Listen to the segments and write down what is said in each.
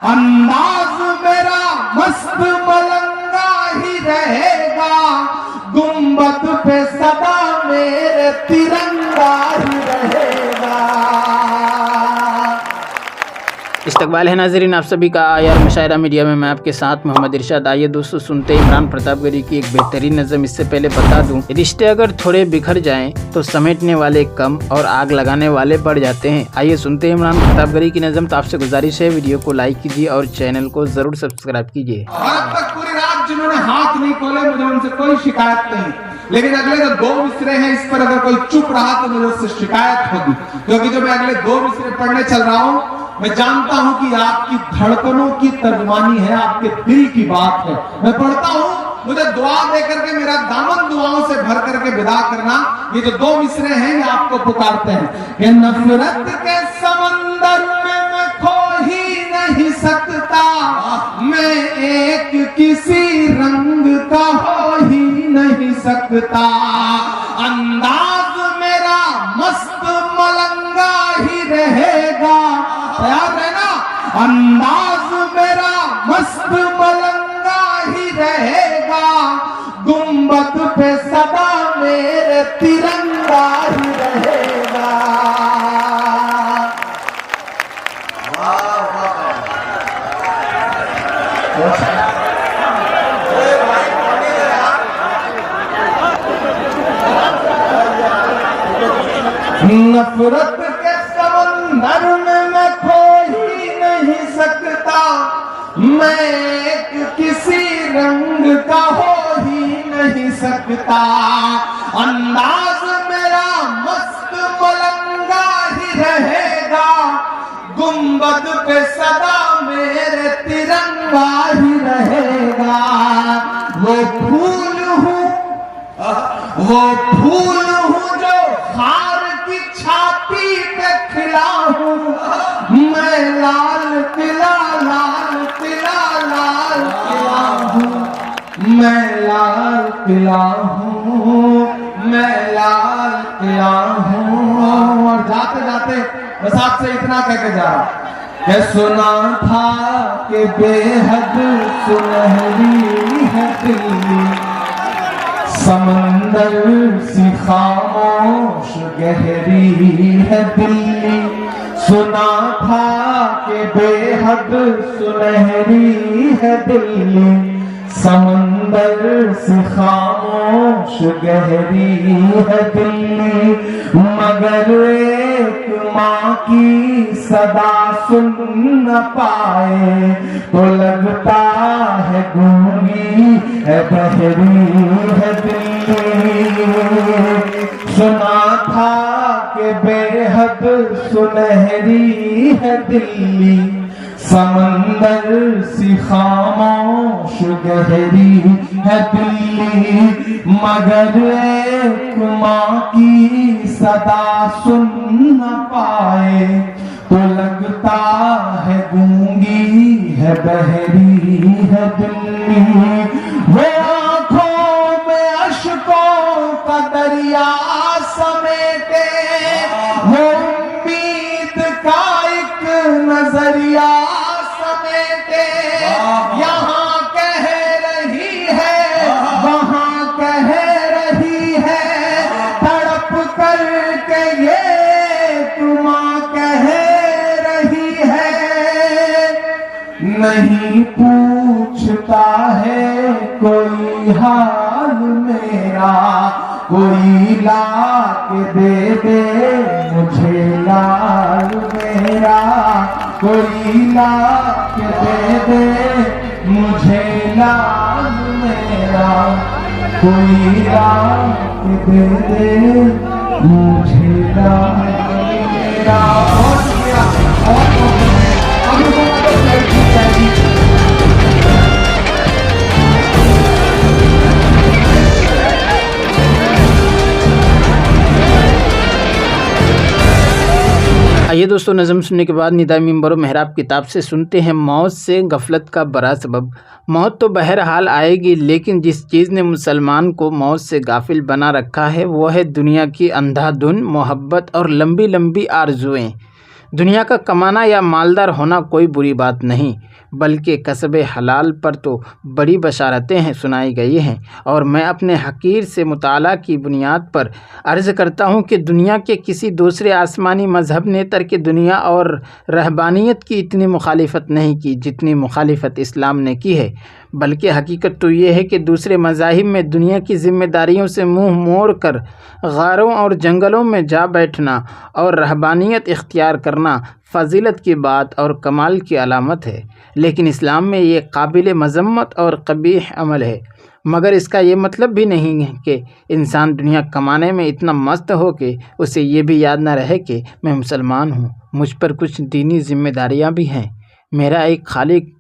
अंदाज मेरा मस्त मलंगा ही रहेगा, गुंबद पे सदा मेरे तिरंगा ही रहेगा। इस्तकबाल है नाज़रीन आप सभी का आयार मुशायरा मीडिया में। मैं आपके साथ मोहम्मद इरशाद। आइए दोस्तों सुनते हैं इमरान प्रतापगढ़ी की एक बेहतरीन नज़म। इससे पहले बता दूं, रिश्ते अगर थोड़े बिखर जाएं तो समेटने वाले कम और आग लगाने वाले बढ़ जाते हैं। आइए सुनते हैं इमरान प्रतापगढ़ी की नज़म। तो आपसे गुजारिश है वीडियो को लाइक कीजिए और चैनल को ज़रूर सब्सक्राइब कीजिए। अब तक पूरी रात जिन्होंने हाथ नहीं खोले मुझे उनसे कोई शिकायत नहीं, लेकिन अगले जो 2 मिसरे हैं इस पर अगर कोई चुप रहा तो मुझे उससे शिकायत होगी, क्योंकि जो मैं अगले 2 मिसरे पढ़ने चल रहा हूँ मैं जानता हूं कि आपकी धड़कनों की तर्जमानी है, आपके दिल की बात है। मैं पढ़ता हूं, मुझे दुआ दे करके मेरा दामन दुआओं से भर करके विदा करना। ये जो 2 मिसरे हैं ये आपको पुकारते हैं कि नफरत के समंदर में मैं खो ही नहीं सकता, मैं एक किसी रंग का हो ही नहीं सकता, अंदाज मेरा मस्त मलंगा ही रहेगा। याद है ना, अंदाज मेरा मस्त मलंगा ही रहेगा, गुंबद पे सदा मेरे तिरंगा ही रहेगा। नफरत के समंदर में मैं खो ही नहीं सकता, मैं एक किसी रंग का हो ही नहीं सकता, अंदाज मेरा मस्त मलंगा ही रहेगा, गुंबद पे सदा मेरे तिरंगा ही रहेगा। वो फूल हूँ जो हार की छाती पे खिला हूँ, मैं लाल किला हूँ, मैं लाल किला हूँ, मैं लाल किला हूँ। और जाते जाते बस आपसे इतना कह के जा रहा कि सुना था कि बेहद सुनहरी है दिल्ली, समंदर सी खामोश गहरी है दिल्ली, सुना था कि बेहद सुनहरी है दिल्ली, समंदर सी खामोश गहरी है दिल्ली, मगर एक माँ की सदा सुन न पाए तो लगता है गूंगी है बहरी है दिल्ली। सुना था कि बेहद सुनहरी है दिल्ली, समंदर सी खामोश गहरी है दिल्ली, मगर एक माँ की सदा सुन न पाए तो लगता है गूंगी है बहरी है दिल्ली। वो आंखों में अश्कों का दरिया समेटे, वो उम्मीद का एक नजरिया समेटे, यहाँ कह रही है वहाँ कह रही है, तड़प करके ये तुम कह रही है, नहीं पूछता है कोई हाल मेरा, कोई ला के दे मुझे लाल मेरा, कोई ला के दे मुझे लाल मेरा, कोई ला के दे मुझे लाल मेरा। आइए दोस्तों नज़म सुनने के बाद निदा मिंबर व मेहराब किताब से सुनते हैं मौत से गफलत का बड़ा सबब। मौत तो बहरहाल आएगी, लेकिन जिस चीज़ ने मुसलमान को मौत से गाफिल बना रखा है वो है दुनिया की अंधाधुन मोहब्बत और लंबी लंबी आरजुएं। दुनिया का कमाना या मालदार होना कोई बुरी बात नहीं, बल्कि कसब हलाल पर तो बड़ी बशारतें हैं सुनाई गई हैं। और मैं अपने हकीर से मुताला की बुनियाद पर अर्ज़ करता हूँ कि दुनिया के किसी दूसरे आसमानी मज़हब ने तर्क दुनिया और रहबानियत की इतनी मुखालिफत नहीं की जितनी मुखालिफत इस्लाम ने की है। बल्कि हकीकत तो ये है कि दूसरे मज़ाहिब में दुनिया की ज़िम्मेदारियों से मुँह मोड़ कर गारों और जंगलों में जा बैठना और रहबानियत इख्तियार करना फ़जीलत की बात और कमाल की अलामत है, लेकिन इस्लाम में ये काबिल मज़म्मत और क़बीह अमल है। मगर इसका ये मतलब भी नहीं है कि इंसान दुनिया कमाने में इतना मस्त हो कि उसे ये भी याद ना रहे कि मैं मुसलमान हूँ, मुझ पर कुछ दीनी ज़िम्मेदारियाँ भी हैं, मेरा एक खालिक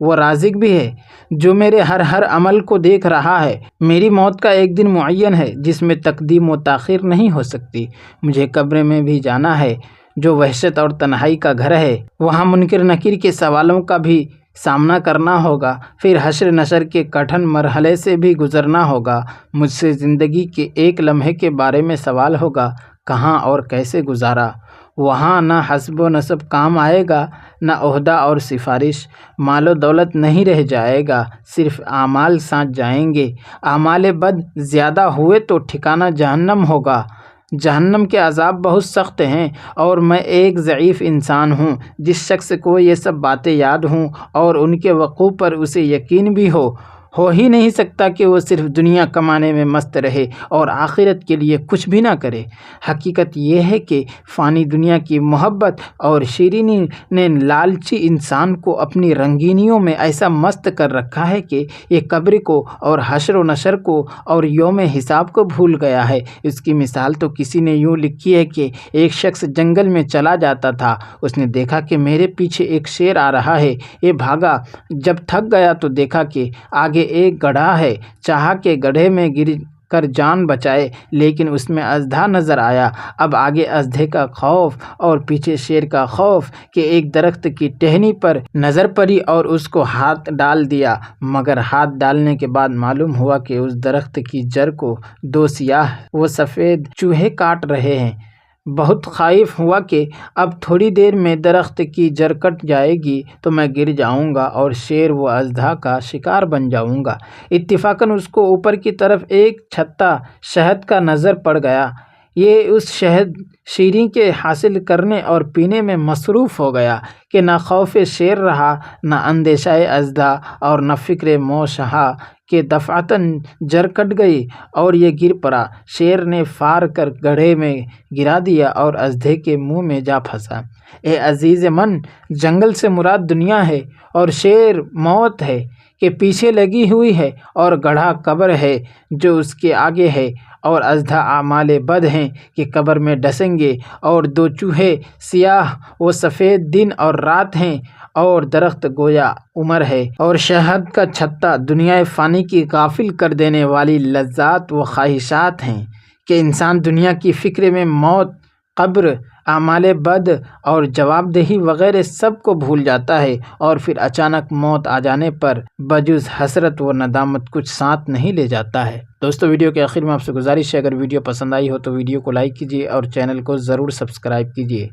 वो राज़िक भी है जो मेरे हर अमल को देख रहा है। मेरी मौत का एक दिन मुअय्यन है जिसमें तकदीम व ताख़ीर नहीं हो सकती। मुझे कब्र में भी जाना है जो वहशत और तन्हाई का घर है। वहाँ मुनकिर नकीर के सवालों का भी सामना करना होगा, फिर हश्र नशर के कठिन मरहले से भी गुज़रना होगा। मुझसे ज़िंदगी के एक लम्हे के बारे में सवाल होगा, कहाँ और कैसे गुजारा। वहाँ ना हस्ब व नसब काम आएगा, ना ओहदा और सिफारिश। मालो दौलत नहीं रह जाएगा, सिर्फ आमाल साथ जाएंगे। आमाल बद ज़्यादा हुए तो ठिकाना जहन्नम होगा। जहन्नम के अज़ाब बहुत सख्त हैं और मैं एक ज़ईफ़ इंसान हूँ। जिस शख्स को ये सब बातें याद हों और उनके वक़ूफ़ पर उसे यकीन भी हो ही नहीं सकता कि वो सिर्फ दुनिया कमाने में मस्त रहे और आखिरत के लिए कुछ भी ना करे। हकीकत ये है कि फ़ानी दुनिया की मोहब्बत और शीरीनी ने लालची इंसान को अपनी रंगीनियों में ऐसा मस्त कर रखा है कि ये कब्र को और हश्र व नशर को और यौम हिसाब को भूल गया है। इसकी मिसाल तो किसी ने यूँ लिखी है कि एक शख्स जंगल में चला जाता था, उसने देखा कि मेरे पीछे एक शेर आ रहा है। ये भागा, जब थक गया तो देखा कि आगे एक गड्ढा है। चाहा कि गड्ढे में गिर कर जान बचाए, लेकिन उसमें अजधा नज़र आया। अब आगे अजधे का खौफ और पीछे शेर का खौफ कि एक दरख्त की टहनी पर नज़र पड़ी और उसको हाथ डाल दिया, मगर हाथ डालने के बाद मालूम हुआ कि उस दरख्त की जड़ को दो सियाह व सफ़ेद चूहे काट रहे हैं। बहुत ख़ाइफ हुआ कि अब थोड़ी देर में दरख्त की जड़ कट जाएगी तो मैं गिर जाऊंगा और शेर व अजधा का शिकार बन जाऊंगा। इत्तिफाकन उसको ऊपर की तरफ एक छत्ता शहद का नज़र पड़ गया। ये उस शहद शीरी के हासिल करने और पीने में मसरूफ़ हो गया कि ना खौफ शेर रहा, ना अंदेशा अजदा और न फ़िक्र मौशहा के दफ़अतन जर कट गई और ये गिर पड़ा। शेर ने फार कर गड्ढे में गिरा दिया और अजधे के मुंह में जा फंसा। ए अजीज़ मन, जंगल से मुराद दुनिया है और शेर मौत है कि पीछे लगी हुई है और गड्ढा कब्र है जो उसके आगे है और अजधा आमाले बद हैं कि कब्र में डसेंगे और दो चूहे सियाह व सफ़ेद दिन और रात हैं और दरख्त गोया उम्र है और शहद का छत्ता दुनिया फ़ानी की गाफिल कर देने वाली लज्जात व ख्वाहिशात हैं कि इंसान दुनिया की फ़िक्र में मौत, कब्र, आमाले बद और जवाबदेही वगैरह सब को भूल जाता है और फिर अचानक मौत आ जाने पर बजुज़ हसरत व नदामत कुछ साथ नहीं ले जाता है। दोस्तों, वीडियो के आखिर में आपसे गुजारिश है, अगर वीडियो पसंद आई हो तो वीडियो को लाइक कीजिए और चैनल को ज़रूर सब्सक्राइब कीजिए।